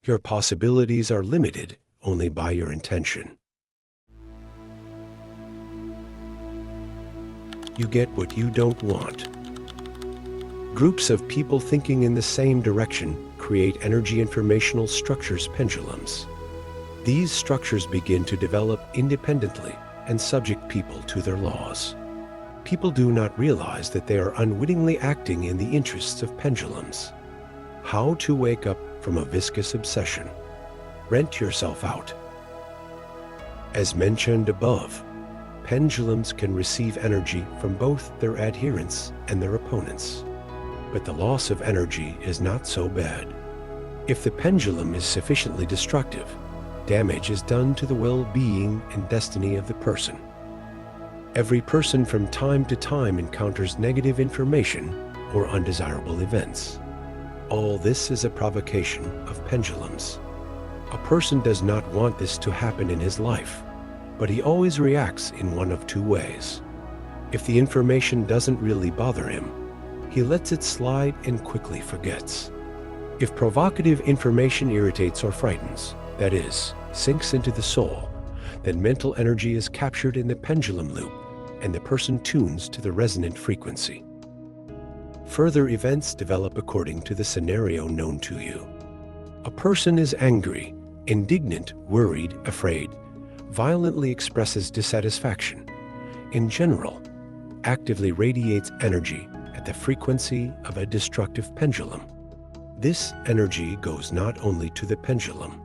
Your possibilities are limited only by your intention. You get what you don't want. Groups of people thinking in the same direction create energy informational structures, pendulums. These structures begin to develop independently and subject people to their laws. People do not realize that they are unwittingly acting in the interests of pendulums. How to wake up from a viscous obsession. Rent yourself out. As mentioned above, pendulums can receive energy from both their adherents and their opponents. But the loss of energy is not so bad. If the pendulum is sufficiently destructive, damage is done to the well-being and destiny of the person. Every person from time to time encounters negative information or undesirable events. All this is a provocation of pendulums. A person does not want this to happen in his life, but he always reacts in one of two ways. If the information doesn't really bother him, he lets it slide and quickly forgets. If provocative information irritates or frightens, that is, sinks into the soul, then mental energy is captured in the pendulum loop and the person tunes to the resonant frequency. Further events develop according to the scenario known to you. A person is angry, indignant, worried, afraid, violently expresses dissatisfaction. In general, actively radiates energy at the frequency of a destructive pendulum. This energy goes not only to the pendulum.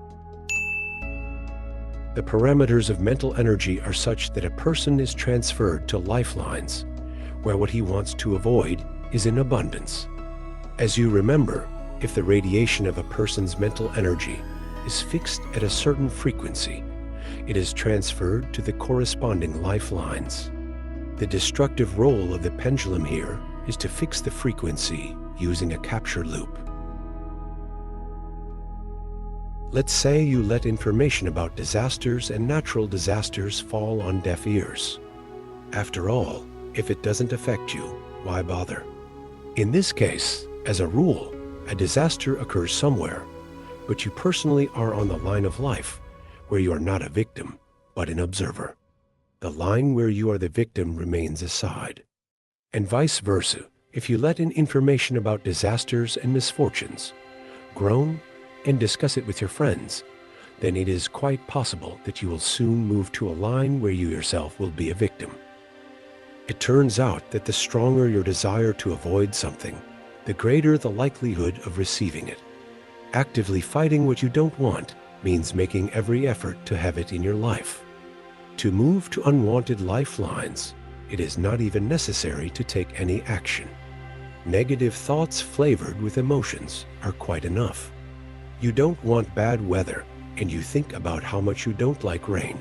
The parameters of mental energy are such that a person is transferred to lifelines, where what he wants to avoid is in abundance. As you remember, if the radiation of a person's mental energy is fixed at a certain frequency, it is transferred to the corresponding lifelines. The destructive role of the pendulum here is to fix the frequency using a capture loop. Let's say you let information about disasters and natural disasters fall on deaf ears. After all, if it doesn't affect you, why bother? In this case, as a rule, a disaster occurs somewhere, but you personally are on the line of life, where you are not a victim, but an observer. The line where you are the victim remains aside. And vice versa, if you let in information about disasters and misfortunes, groan and discuss it with your friends, then it is quite possible that you will soon move to a line where you yourself will be a victim. It turns out that the stronger your desire to avoid something, the greater the likelihood of receiving it. Actively fighting what you don't want means making every effort to have it in your life. To move to unwanted lifelines, it is not even necessary to take any action. Negative thoughts flavored with emotions are quite enough. You don't want bad weather, and you think about how much you don't like rain.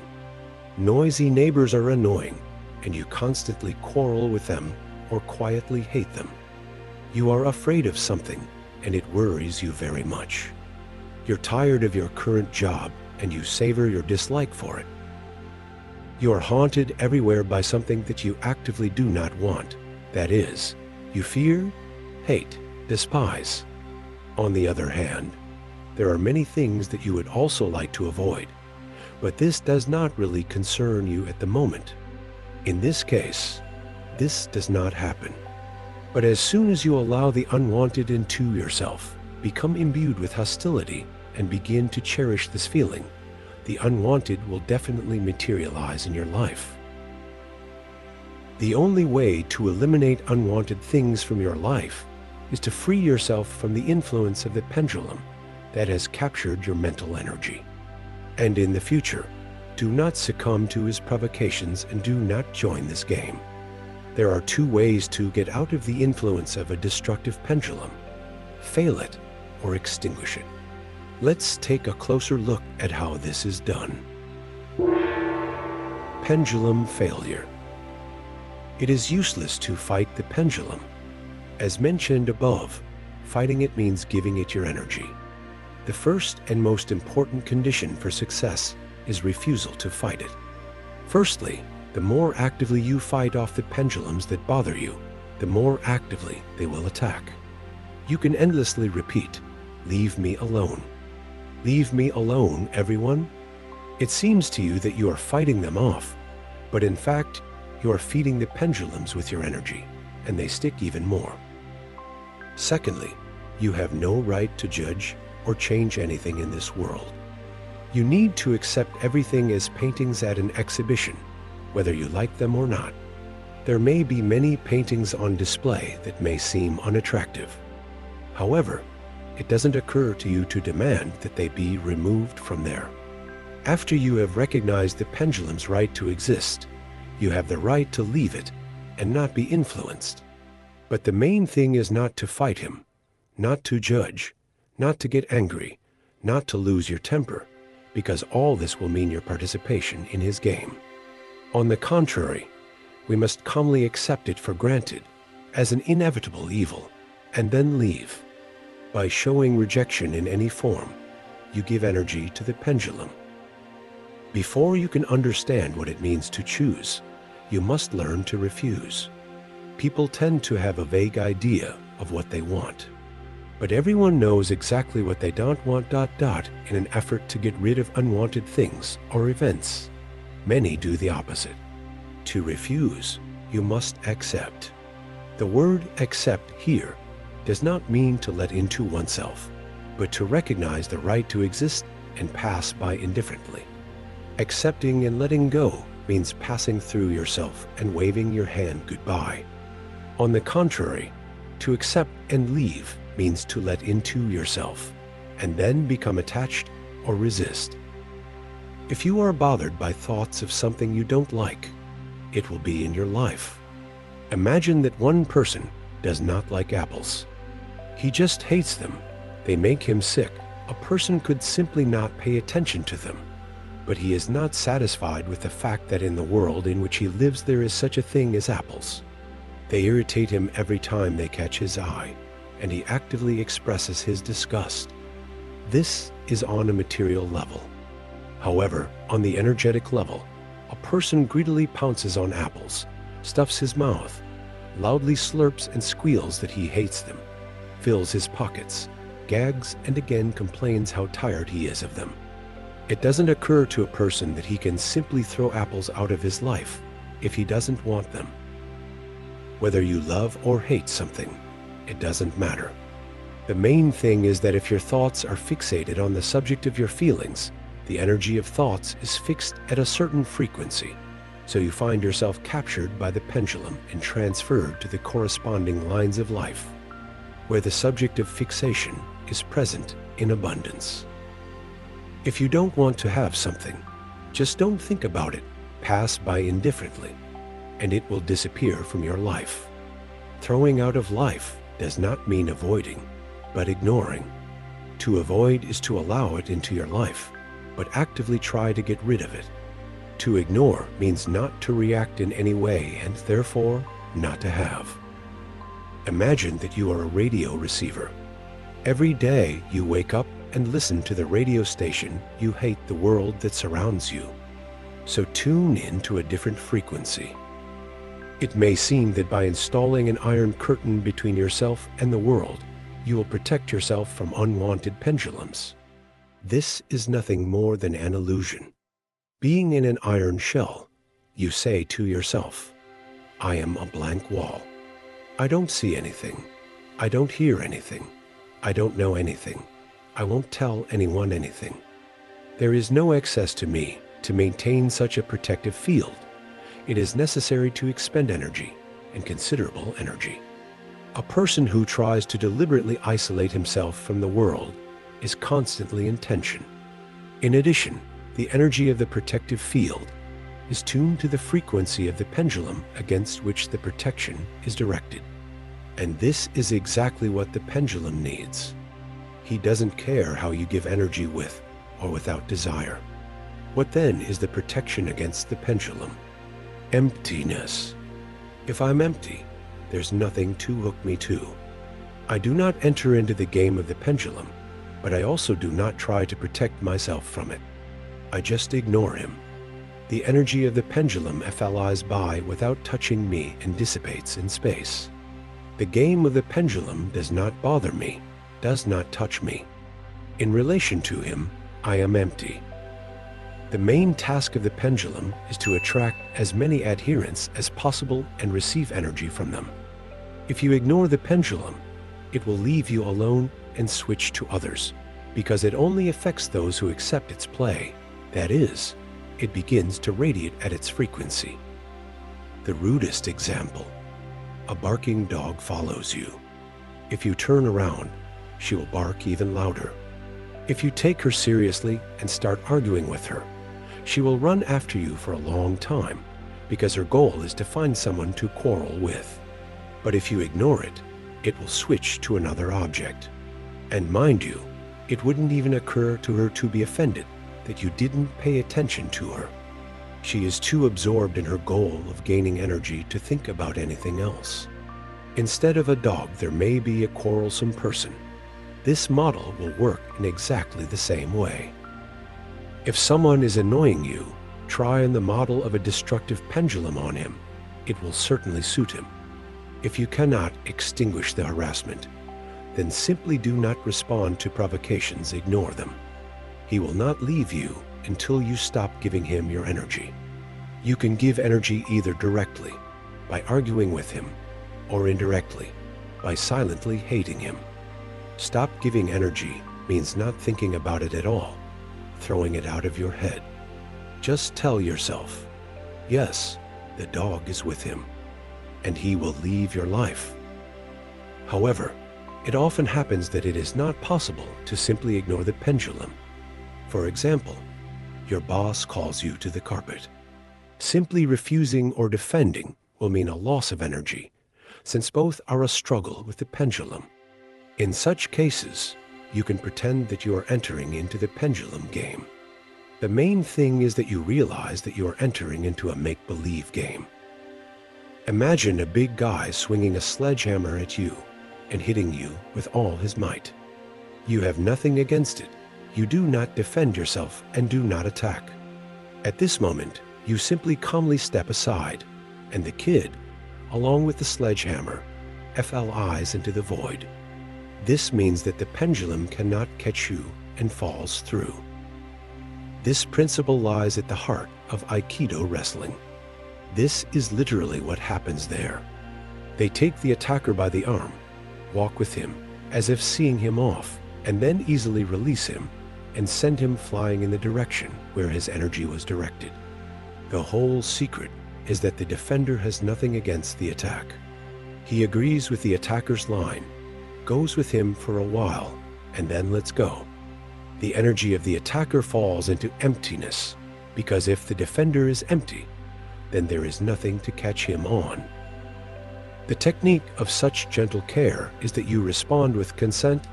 Noisy neighbors are annoying, and you constantly quarrel with them or quietly hate them. You are afraid of something, and it worries you very much. You're tired of your current job, and you savor your dislike for it. You are haunted everywhere by something that you actively do not want. That is, you fear, hate, despise. On the other hand, there are many things that you would also like to avoid, but this does not really concern you at the moment. In this case, this does not happen. But as soon as you allow the unwanted into yourself, become imbued with hostility, and begin to cherish this feeling, the unwanted will definitely materialize in your life. The only way to eliminate unwanted things from your life is to free yourself from the influence of the pendulum that has captured your mental energy. And in the future, do not succumb to his provocations and do not join this game. There are two ways to get out of the influence of a destructive pendulum: fail it or extinguish it. Let's take a closer look at how this is done. Pendulum failure. It is useless to fight the pendulum. As mentioned above, fighting it means giving it your energy. The first and most important condition for success is refusal to fight it. Firstly, the more actively you fight off the pendulums that bother you, the more actively they will attack. You can endlessly repeat, "Leave me alone." Leave me alone, everyone. It seems to you that you are fighting them off, but in fact, you are feeding the pendulums with your energy, and they stick even more. Secondly, you have no right to judge or change anything in this world. You need to accept everything as paintings at an exhibition, whether you like them or not. There may be many paintings on display that may seem unattractive. However, it doesn't occur to you to demand that they be removed from there. After you have recognized the pendulum's right to exist, you have the right to leave it and not be influenced. But the main thing is not to fight him, not to judge, not to get angry, not to lose your temper, because all this will mean your participation in his game. On the contrary, we must calmly accept it for granted as an inevitable evil, and then leave. By showing rejection in any form, you give energy to the pendulum. Before you can understand what it means to choose, you must learn to refuse. People tend to have a vague idea of what they want, but everyone knows exactly what they don't want ... in an effort to get rid of unwanted things or events. Many do the opposite. To refuse, you must accept. The word accept here does not mean to let into oneself, but to recognize the right to exist and pass by indifferently. Accepting and letting go means passing through yourself and waving your hand goodbye. On the contrary, to accept and leave means to let into yourself and then become attached or resist. If you are bothered by thoughts of something you don't like, it will be in your life. Imagine that one person does not like apples. He just hates them. They make him sick. A person could simply not pay attention to them. But he is not satisfied with the fact that in the world in which he lives there is such a thing as apples. They irritate him every time they catch his eye, and he actively expresses his disgust. This is on a material level. However, on the energetic level, a person greedily pounces on apples, stuffs his mouth, loudly slurps and squeals that he hates them, fills his pockets, gags, and again complains how tired he is of them. It doesn't occur to a person that he can simply throw apples out of his life if he doesn't want them. Whether you love or hate something, it doesn't matter. The main thing is that if your thoughts are fixated on the subject of your feelings, the energy of thoughts is fixed at a certain frequency, so you find yourself captured by the pendulum and transferred to the corresponding lines of life, where the subject of fixation is present in abundance. If you don't want to have something, just don't think about it, pass by indifferently, and it will disappear from your life. Throwing out of life does not mean avoiding, but ignoring. To avoid is to allow it into your life, but actively try to get rid of it. To ignore means not to react in any way and therefore not to have. Imagine that you are a radio receiver. Every day you wake up and listen to the radio station you hate the world that surrounds you. So tune in to a different frequency. It may seem that by installing an iron curtain between yourself and the world, you will protect yourself from unwanted pendulums. This is nothing more than an illusion. Being in an iron shell, you say to yourself, I am a blank wall. I don't see anything. I don't hear anything. I don't know anything. I won't tell anyone anything. There is no access to me to maintain such a protective field. It is necessary to expend energy, and considerable energy. A person who tries to deliberately isolate himself from the world is constantly in tension. In addition, the energy of the protective field is tuned to the frequency of the pendulum against which the protection is directed. And this is exactly what the pendulum needs. He doesn't care how you give energy with or without desire. What then is the protection against the pendulum? Emptiness. If I'm empty, there's nothing to hook me to. I do not enter into the game of the pendulum, but I also do not try to protect myself from it. I just ignore him. The energy of the pendulum flies by without touching me and dissipates in space. The game of the pendulum does not bother me, does not touch me. In relation to him, I am empty. The main task of the pendulum is to attract as many adherents as possible and receive energy from them. If you ignore the pendulum, it will leave you alone and switch to others, because it only affects those who accept its play. That is, it begins to radiate at its frequency. The rudest example: a barking dog follows you. If you turn around, she will bark even louder. If you take her seriously and start arguing with her, she will run after you for a long time, because her goal is to find someone to quarrel with. But if you ignore it, it will switch to another object. And mind you, it wouldn't even occur to her to be offended that you didn't pay attention to her. She is too absorbed in her goal of gaining energy to think about anything else. Instead of a dog, there may be a quarrelsome person. This model will work in exactly the same way. If someone is annoying you, try on the model of a destructive pendulum on him. It will certainly suit him. If you cannot extinguish the harassment, then simply do not respond to provocations, ignore them. He will not leave you until you stop giving him your energy. You can give energy either directly, by arguing with him, or indirectly, by silently hating him. Stop giving energy means not thinking about it at all, throwing it out of your head. Just tell yourself, yes, the dog is with him, and he will leave your life. However, it often happens that it is not possible to simply ignore the pendulum. For example, your boss calls you to the carpet. Simply refusing or defending will mean a loss of energy, since both are a struggle with the pendulum. In such cases, you can pretend that you are entering into the pendulum game. The main thing is that you realize that you are entering into a make-believe game. Imagine a big guy swinging a sledgehammer at you and hitting you with all his might. You have nothing against it. You do not defend yourself and do not attack. At this moment, you simply calmly step aside, and the kid, along with the sledgehammer, flies into the void. This means that the pendulum cannot catch you and falls through. This principle lies at the heart of Aikido wrestling. This is literally what happens there. They take the attacker by the arm, walk with him as if seeing him off, and then easily release him and send him flying in the direction where his energy was directed. The whole secret is that the defender has nothing against the attack. He agrees with the attacker's line, goes with him for a while, and then lets go. The energy of the attacker falls into emptiness, because if the defender is empty, then there is nothing to catch him on. The technique of such gentle care is that you respond with consent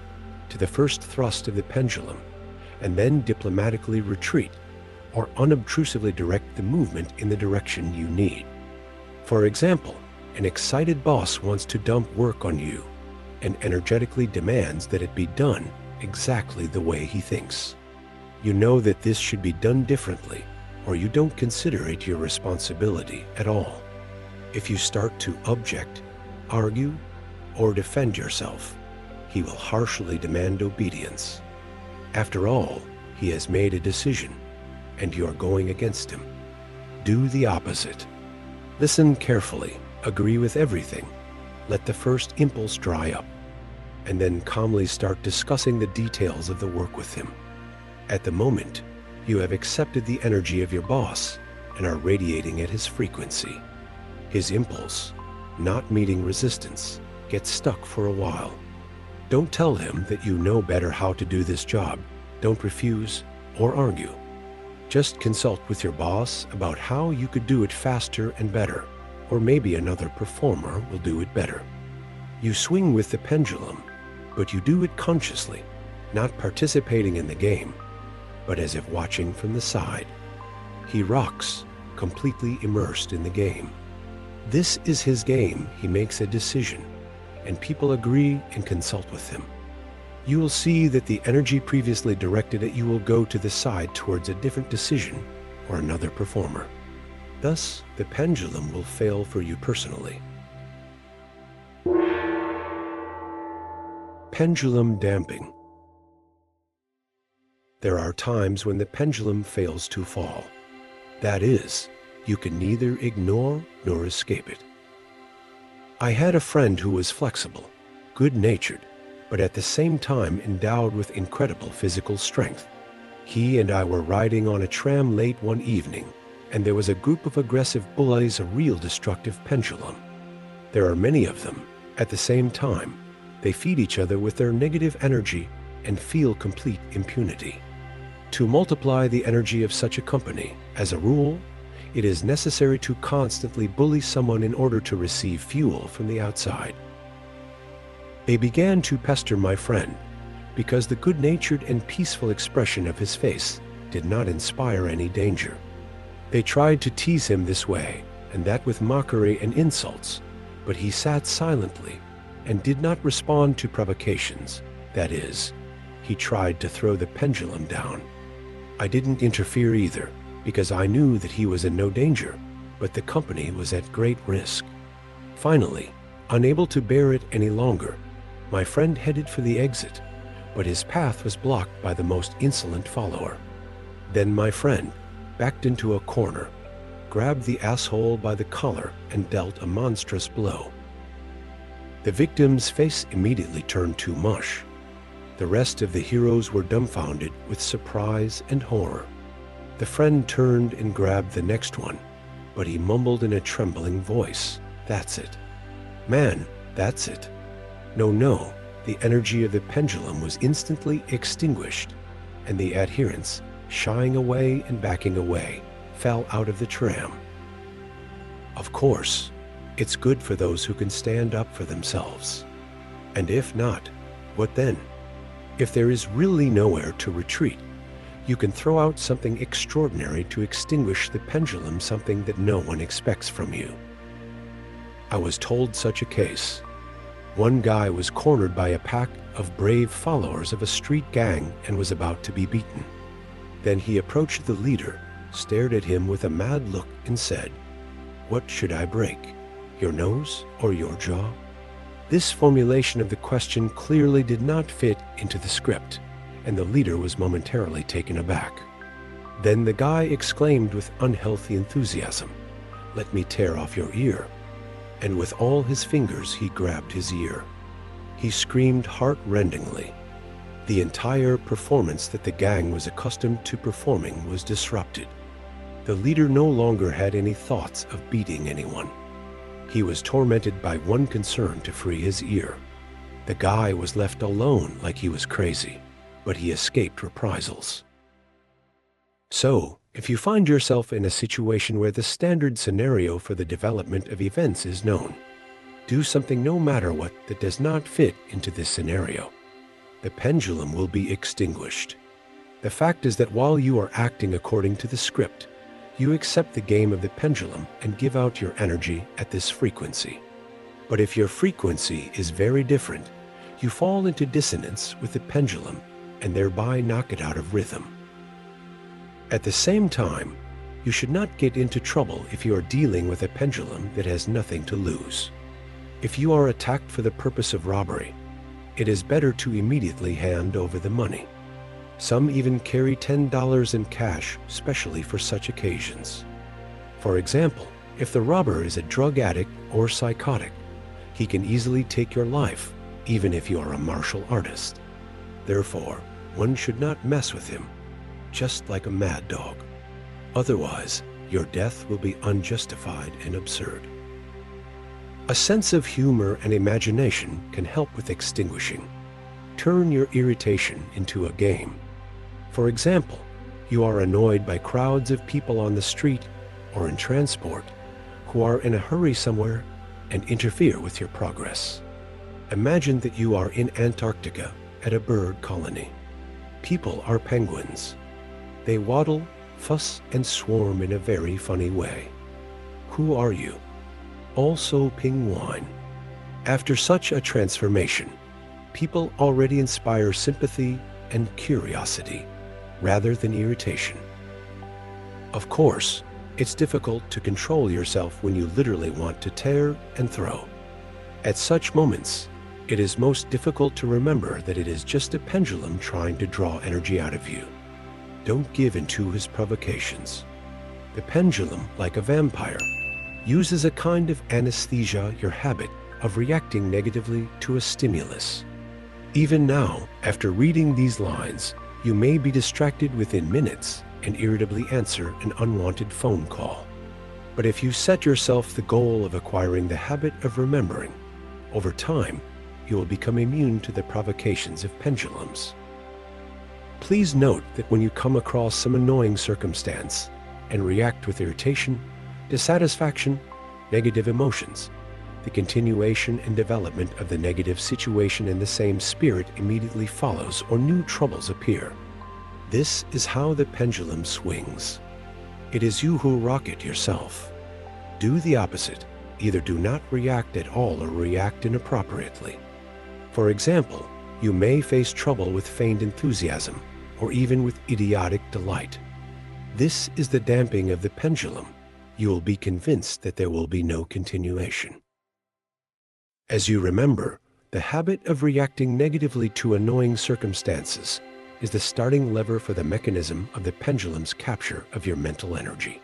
to the first thrust of the pendulum, and then diplomatically retreat or unobtrusively direct the movement in the direction you need. For example, an excited boss wants to dump work on you and energetically demands that it be done exactly the way he thinks. You know that this should be done differently, or you don't consider it your responsibility at all. If you start to object, argue, or defend yourself, he will harshly demand obedience. After all, he has made a decision, and you are going against him. Do the opposite. Listen carefully, agree with everything, let the first impulse dry up, and then calmly start discussing the details of the work with him. At the moment, you have accepted the energy of your boss and are radiating at his frequency. His impulse, not meeting resistance, gets stuck for a while. Don't tell him that you know better how to do this job. Don't refuse or argue. Just consult with your boss about how you could do it faster and better, or maybe another performer will do it better. You swing with the pendulum, but you do it consciously, not participating in the game, but as if watching from the side. He rocks, completely immersed in the game. This is his game. He makes a decision, and people agree and consult with him. You will see that the energy previously directed at you will go to the side towards a different decision or another performer. Thus, the pendulum will fail for you personally. Pendulum damping. There are times when the pendulum fails to fall. That is, you can neither ignore nor escape it. I had a friend who was flexible, good-natured, but at the same time endowed with incredible physical strength. He and I were riding on a tram late one evening, and there was a group of aggressive bullies, a real destructive pendulum. There are many of them. At the same time, they feed each other with their negative energy and feel complete impunity. To multiply the energy of such a company, as a rule, it is necessary to constantly bully someone in order to receive fuel from the outside. They began to pester my friend because the good-natured and peaceful expression of his face did not inspire any danger. They tried to tease him this way and that with mockery and insults, but he sat silently and did not respond to provocations. That is, he tried to throw the pendulum down. I didn't interfere either, because I knew that he was in no danger, but the company was at great risk. Finally, unable to bear it any longer, my friend headed for the exit, but his path was blocked by the most insolent follower. Then my friend backed into a corner, grabbed the asshole by the collar, and dealt a monstrous blow. The victim's face immediately turned to mush. The rest of the heroes were dumbfounded with surprise and horror. The friend turned and grabbed the next one, but he mumbled in a trembling voice, "That's it. Man, that's it." No, the energy of the pendulum was instantly extinguished, and the adherents, shying away and backing away, fell out of the tram. Of course, it's good for those who can stand up for themselves. And if not, what then? If there is really nowhere to retreat, you can throw out something extraordinary to extinguish the pendulum, something that no one expects from you. I was told such a case. One guy was cornered by a pack of brave followers of a street gang and was about to be beaten. Then he approached the leader, stared at him with a mad look, and said, "What should I break, your nose or your jaw?" This formulation of the question clearly did not fit into the script, and the leader was momentarily taken aback. Then the guy exclaimed with unhealthy enthusiasm, "Let me tear off your ear." And with all his fingers he grabbed his ear. He screamed heart-rendingly. The entire performance that the gang was accustomed to performing was disrupted. The leader no longer had any thoughts of beating anyone. He was tormented by one concern: to free his ear. The guy was left alone like he was crazy, but he escaped reprisals. So, if you find yourself in a situation where the standard scenario for the development of events is known, do something no matter what that does not fit into this scenario. The pendulum will be extinguished. The fact is that while you are acting according to the script, you accept the game of the pendulum and give out your energy at this frequency. But if your frequency is very different, you fall into dissonance with the pendulum and thereby knock it out of rhythm. At the same time, you should not get into trouble if you are dealing with a pendulum that has nothing to lose. If you are attacked for the purpose of robbery, it is better to immediately hand over the money. Some even carry $10 in cash, specially for such occasions. For example, if the robber is a drug addict or psychotic, he can easily take your life, even if you are a martial artist. Therefore, one should not mess with him, just like a mad dog. Otherwise, your death will be unjustified and absurd. A sense of humor and imagination can help with extinguishing. Turn your irritation into a game. For example, you are annoyed by crowds of people on the street or in transport who are in a hurry somewhere and interfere with your progress. Imagine that you are in Antarctica at a bird colony. People are penguins. They waddle, fuss, and swarm in a very funny way. Who are you? Also penguin. After such a transformation, people already inspire sympathy and curiosity rather than irritation. Of course, it's difficult to control yourself when you literally want to tear and throw. At such moments, it is most difficult to remember that it is just a pendulum trying to draw energy out of you. Don't give in to his provocations. The pendulum, like a vampire, uses a kind of anesthesia your habit of reacting negatively to a stimulus. Even now, after reading these lines, you may be distracted within minutes and irritably answer an unwanted phone call. But if you set yourself the goal of acquiring the habit of remembering, over time, you will become immune to the provocations of pendulums. Please note that when you come across some annoying circumstance and react with irritation, dissatisfaction, negative emotions, the continuation and development of the negative situation in the same spirit immediately follows or new troubles appear. This is how the pendulum swings. It is you who rock it yourself. Do the opposite. Either do not react at all or react inappropriately. For example, you may face trouble with feigned enthusiasm or even with idiotic delight. This is the damping of the pendulum. You will be convinced that there will be no continuation. As you remember, the habit of reacting negatively to annoying circumstances is the starting lever for the mechanism of the pendulum's capture of your mental energy.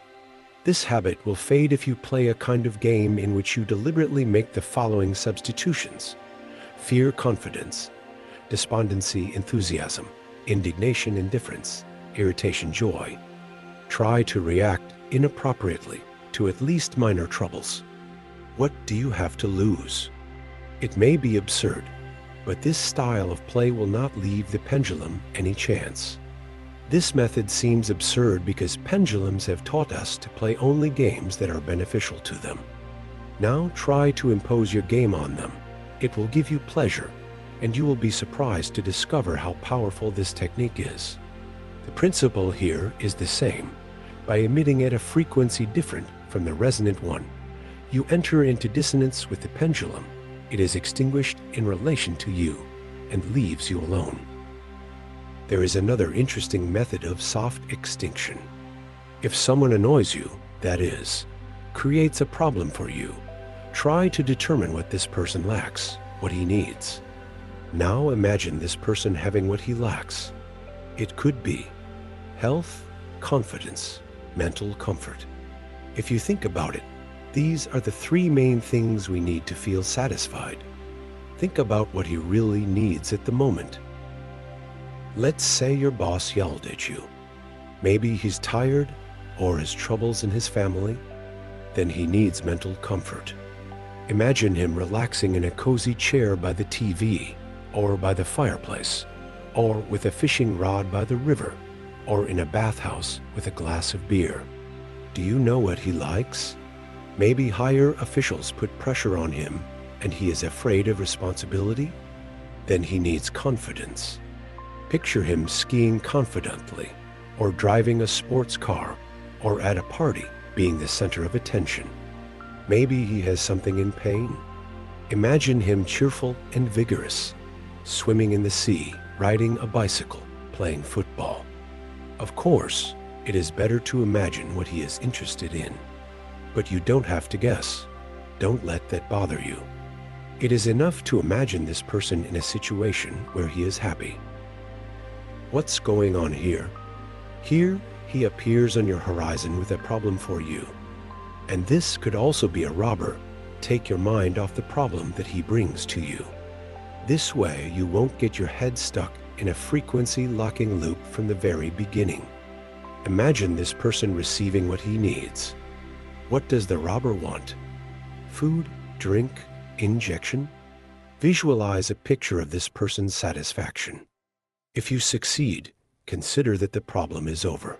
This habit will fade if you play a kind of game in which you deliberately make the following substitutions: fear, confidence; despondency, enthusiasm; indignation, indifference; irritation, joy. Try to react inappropriately to at least minor troubles. What do you have to lose? It may be absurd, but this style of play will not leave the pendulum any chance. This method seems absurd because pendulums have taught us to play only games that are beneficial to them. Now try to impose your game on them. It will give you pleasure, and you will be surprised to discover how powerful this technique is. The principle here is the same. By emitting at a frequency different from the resonant one, you enter into dissonance with the pendulum. It is extinguished in relation to you and leaves you alone. There is another interesting method of soft extinction. If someone annoys you, that is, creates a problem for you, try to determine what this person lacks, what he needs. Now imagine this person having what he lacks. It could be health, confidence, mental comfort. If you think about it, these are the three main things we need to feel satisfied. Think about what he really needs at the moment. Let's say your boss yelled at you. Maybe he's tired or has troubles in his family. Then he needs mental comfort. Imagine him relaxing in a cozy chair by the TV, or by the fireplace, or with a fishing rod by the river, or in a bathhouse with a glass of beer. Do you know what he likes? Maybe higher officials put pressure on him and he is afraid of responsibility? Then he needs confidence. Picture him skiing confidently, or driving a sports car, or at a party being the center of attention. Maybe he has something in pain. Imagine him cheerful and vigorous, swimming in the sea, riding a bicycle, playing football. Of course, it is better to imagine what he is interested in. But you don't have to guess. Don't let that bother you. It is enough to imagine this person in a situation where he is happy. What's going on here? Here, he appears on your horizon with a problem for you. And this could also be a robber. Take your mind off the problem that he brings to you. This way, you won't get your head stuck in a frequency-locking loop from the very beginning. Imagine this person receiving what he needs. What does the robber want? Food, drink, injection? Visualize a picture of this person's satisfaction. If you succeed, consider that the problem is over.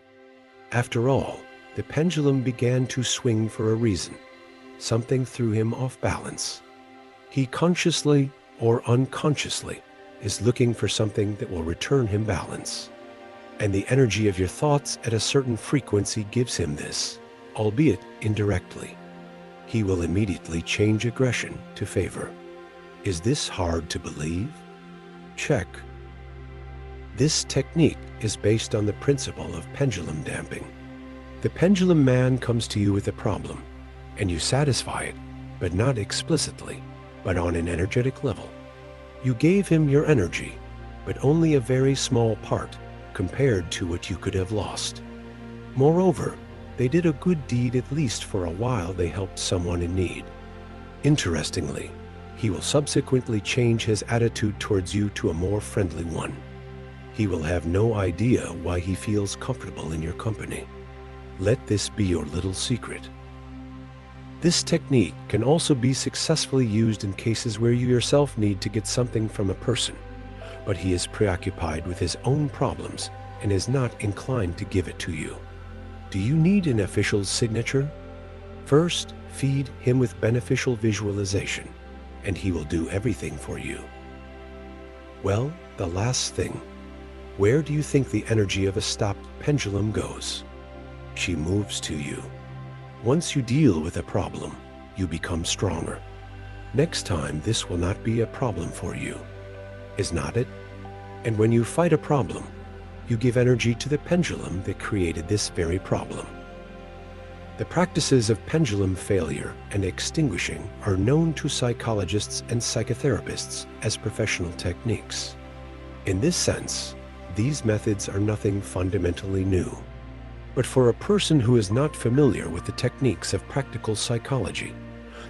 After all, the pendulum began to swing for a reason. Something threw him off balance. He consciously or unconsciously is looking for something that will return him balance. And the energy of your thoughts at a certain frequency gives him this, albeit indirectly. He will immediately change aggression to favor. Is this hard to believe? Check. This technique is based on the principle of pendulum damping. The pendulum man comes to you with a problem, and you satisfy it, but not explicitly, but on an energetic level. You gave him your energy, but only a very small part, compared to what you could have lost. Moreover, they did a good deed at least for a while. They helped someone in need. Interestingly, he will subsequently change his attitude towards you to a more friendly one. He will have no idea why he feels comfortable in your company. Let this be your little secret. This technique can also be successfully used in cases where you yourself need to get something from a person, but he is preoccupied with his own problems and is not inclined to give it to you. Do you need an official's signature? First, feed him with beneficial visualization, and he will do everything for you. Well, the last thing. Where do you think the energy of a stopped pendulum goes? She moves to you. Once you deal with a problem, you become stronger. Next time, this will not be a problem for you. Is not it? And when you fight a problem, you give energy to the pendulum that created this very problem. The practices of pendulum failure and extinguishing are known to psychologists and psychotherapists as professional techniques. In this sense, these methods are nothing fundamentally new. But for a person who is not familiar with the techniques of practical psychology,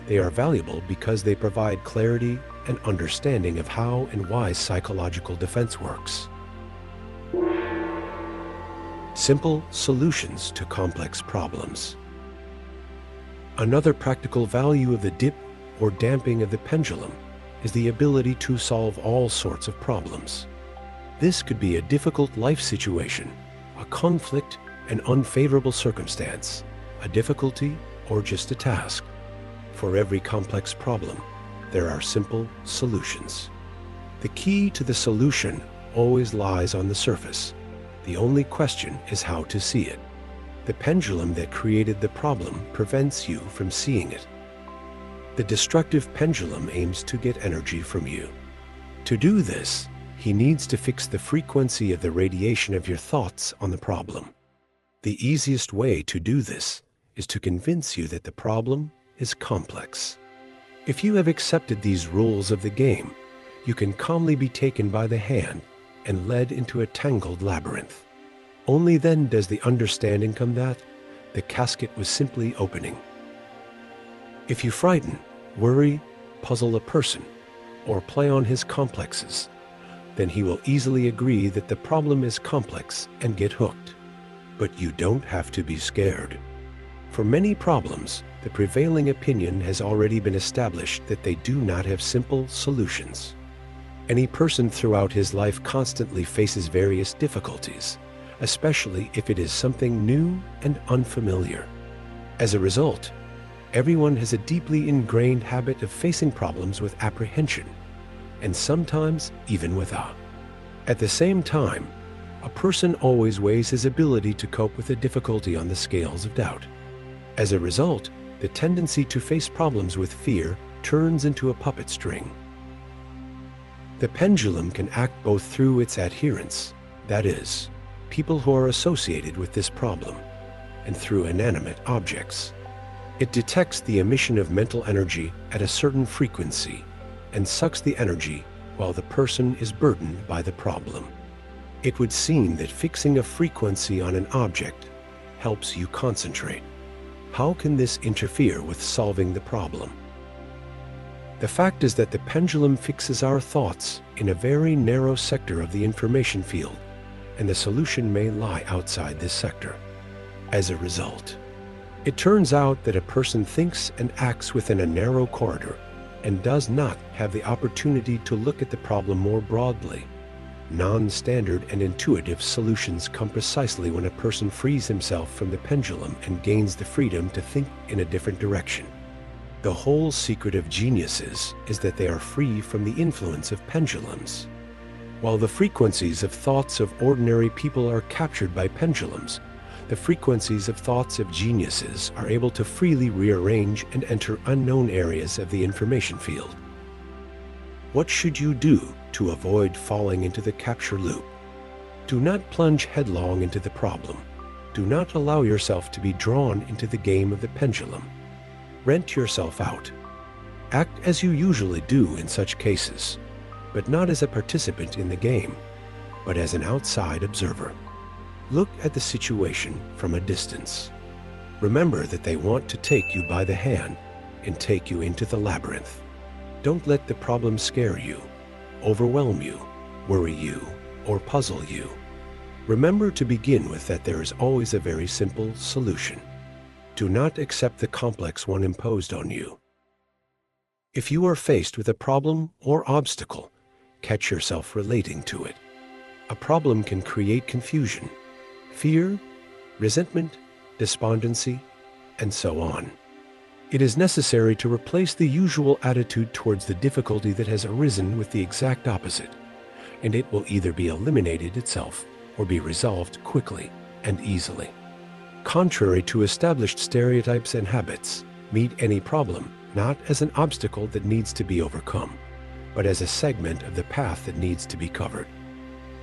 they are valuable because they provide clarity and understanding of how and why psychological defense works. Simple solutions to complex problems. Another practical value of the dip or damping of the pendulum is the ability to solve all sorts of problems. This could be a difficult life situation, a conflict, an unfavorable circumstance, a difficulty, or just a task. For every complex problem, there are simple solutions. The key to the solution always lies on the surface. The only question is how to see it. The pendulum that created the problem prevents you from seeing it. The destructive pendulum aims to get energy from you. To do this, he needs to fix the frequency of the radiation of your thoughts on the problem. The easiest way to do this is to convince you that the problem is complex. If you have accepted these rules of the game, you can calmly be taken by the hand and led into a tangled labyrinth. Only then does the understanding come that the casket was simply opening. If you frighten, worry, puzzle a person, or play on his complexes, then he will easily agree that the problem is complex and get hooked. But you don't have to be scared. For many problems, the prevailing opinion has already been established that they do not have simple solutions. Any person throughout his life constantly faces various difficulties, especially if it is something new and unfamiliar. As a result, everyone has a deeply ingrained habit of facing problems with apprehension, and sometimes even with awe. At the same time, a person always weighs his ability to cope with a difficulty on the scales of doubt. As a result, the tendency to face problems with fear turns into a puppet string. The pendulum can act both through its adherents, that is, people who are associated with this problem, and through inanimate objects. It detects the emission of mental energy at a certain frequency and sucks the energy while the person is burdened by the problem. It would seem that fixing a frequency on an object helps you concentrate. How can this interfere with solving the problem? The fact is that the pendulum fixes our thoughts in a very narrow sector of the information field, and the solution may lie outside this sector. As a result, it turns out that a person thinks and acts within a narrow corridor and does not have the opportunity to look at the problem more broadly. Non-standard and intuitive solutions come precisely when a person frees himself from the pendulum and gains the freedom to think in a different direction. The whole secret of geniuses is that they are free from the influence of pendulums. While the frequencies of thoughts of ordinary people are captured by pendulums, the frequencies of thoughts of geniuses are able to freely rearrange and enter unknown areas of the information field. What should you do to avoid falling into the capture loop? Do not plunge headlong into the problem. Do not allow yourself to be drawn into the game of the pendulum. Rent yourself out. Act as you usually do in such cases, but not as a participant in the game. but as an outside observer. Look at the situation from a distance. Remember that they want to take you by the hand and take you into the labyrinth. Don't let the problem scare you, overwhelm you, worry you, or puzzle you. Remember to begin with that there is always a very simple solution. Do not accept the complex one imposed on you. If you are faced with a problem or obstacle, catch yourself relating to it. A problem can create confusion, fear, resentment, despondency, and so on. It is necessary to replace the usual attitude towards the difficulty that has arisen with the exact opposite, and it will either be eliminated itself or be resolved quickly and easily. Contrary to established stereotypes and habits, meet any problem not as an obstacle that needs to be overcome, but as a segment of the path that needs to be covered.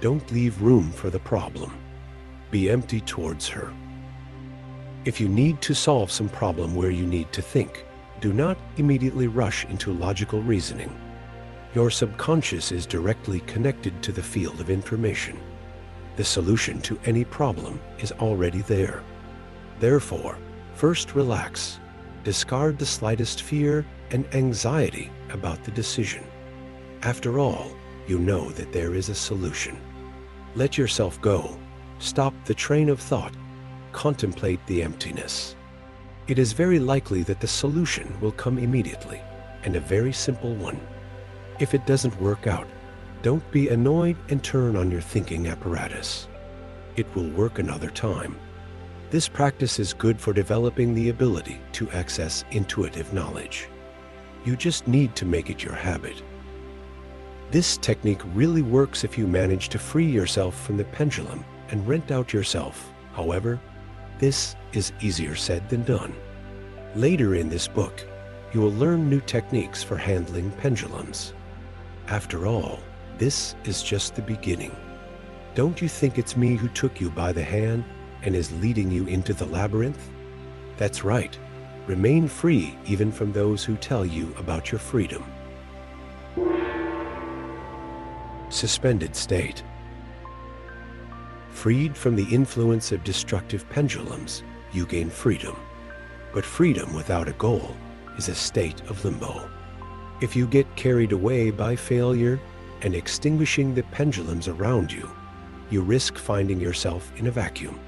Don't leave room for the problem. Be empty towards her. If you need to solve some problem where you need to think, do not immediately rush into logical reasoning. Your subconscious is directly connected to the field of information. The solution to any problem is already there. Therefore, first relax. Discard the slightest fear and anxiety about the decision. After all, you know that there is a solution. Let yourself go. Stop the train of thought. Contemplate the emptiness. It is very likely that the solution will come immediately, and a very simple one. If it doesn't work out, don't be annoyed and turn on your thinking apparatus. It will work another time. This practice is good for developing the ability to access intuitive knowledge. You just need to make it your habit. This technique really works if you manage to free yourself from the pendulum and rent out yourself. However, this is easier said than done. Later in this book, you will learn new techniques for handling pendulums. After all, this is just the beginning. Don't you think it's me who took you by the hand and is leading you into the labyrinth? That's right. Remain free even from those who tell you about your freedom. Suspended state. Freed from the influence of destructive pendulums, you gain freedom. But freedom without a goal is a state of limbo. If you get carried away by failure and extinguishing the pendulums around you, you risk finding yourself in a vacuum.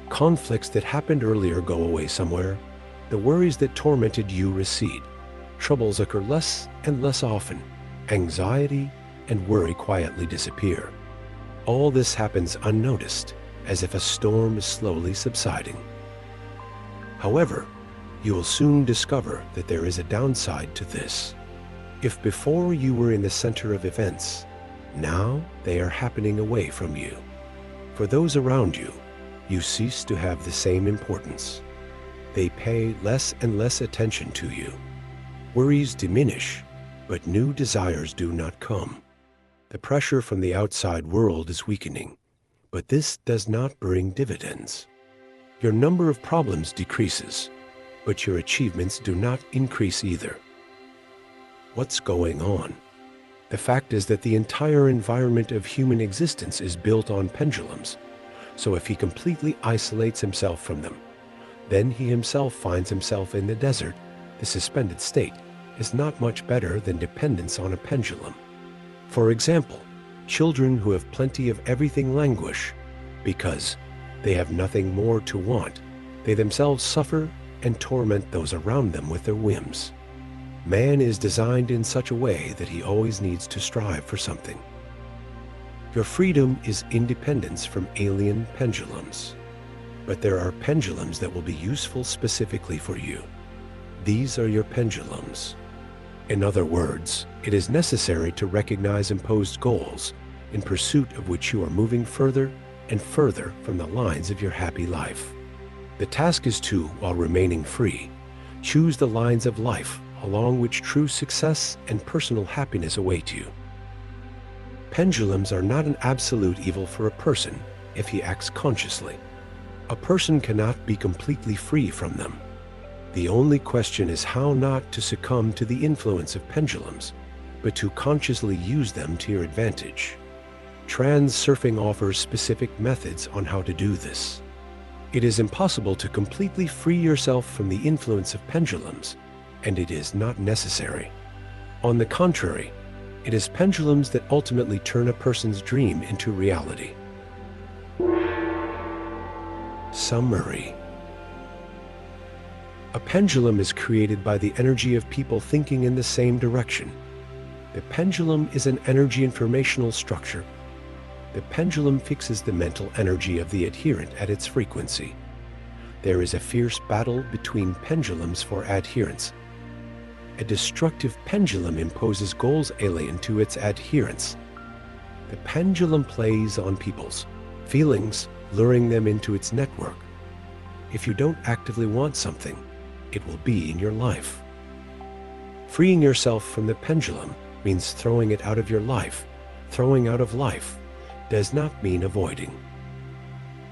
Conflicts that happened earlier go away somewhere. The worries that tormented you recede. Troubles occur less and less often. Anxiety and worry quietly disappear. All this happens unnoticed, as if a storm is slowly subsiding. However, you will soon discover that there is a downside to this. If before you were in the center of events, now they are happening away from you. For those around you, you cease to have the same importance. They pay less and less attention to you. Worries diminish, but new desires do not come. The pressure from the outside world is weakening, but this does not bring dividends. Your number of problems decreases, but your achievements do not increase either. What's going on? The fact is that the entire environment of human existence is built on pendulums. So if he completely isolates himself from them, then he himself finds himself in the desert. The suspended state is not much better than dependence on a pendulum. For example, children who have plenty of everything languish because they have nothing more to want. They themselves suffer and torment those around them with their whims. Man is designed in such a way that he always needs to strive for something. Your freedom is independence from alien pendulums. But there are pendulums that will be useful specifically for you. These are your pendulums. In other words, it is necessary to recognize imposed goals in pursuit of which you are moving further and further from the lines of your happy life. The task is to, while remaining free, choose the lines of life along which true success and personal happiness await you. Pendulums are not an absolute evil for a person if he acts consciously. A person cannot be completely free from them. The only question is how not to succumb to the influence of pendulums, but to consciously use them to your advantage. Transurfing offers specific methods on how to do this. It is impossible to completely free yourself from the influence of pendulums, and it is not necessary. On the contrary, it is pendulums that ultimately turn a person's dream into reality. Summary. A pendulum is created by the energy of people thinking in the same direction. The pendulum is an energy informational structure. The pendulum fixes the mental energy of the adherent at its frequency. There is a fierce battle between pendulums for adherence. A destructive pendulum imposes goals alien to its adherents. The pendulum plays on people's feelings, luring them into its network. If you don't actively want something, it will be in your life. Freeing yourself from the pendulum means throwing it out of your life. Throwing out of life does not mean avoiding.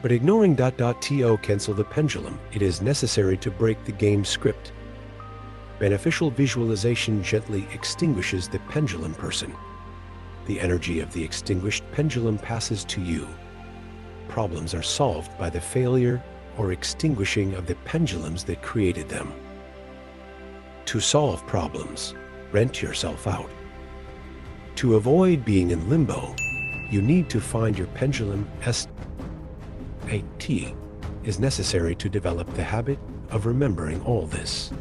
But ignoring ... to cancel the pendulum, it is necessary to break the game script. Beneficial visualization gently extinguishes the pendulum person. The energy of the extinguished pendulum passes to you. Problems are solved by the failure or extinguishing of the pendulums that created them. To solve problems, rent yourself out. To avoid being in limbo, you need to find your pendulum. SAT is necessary to develop the habit of remembering all this.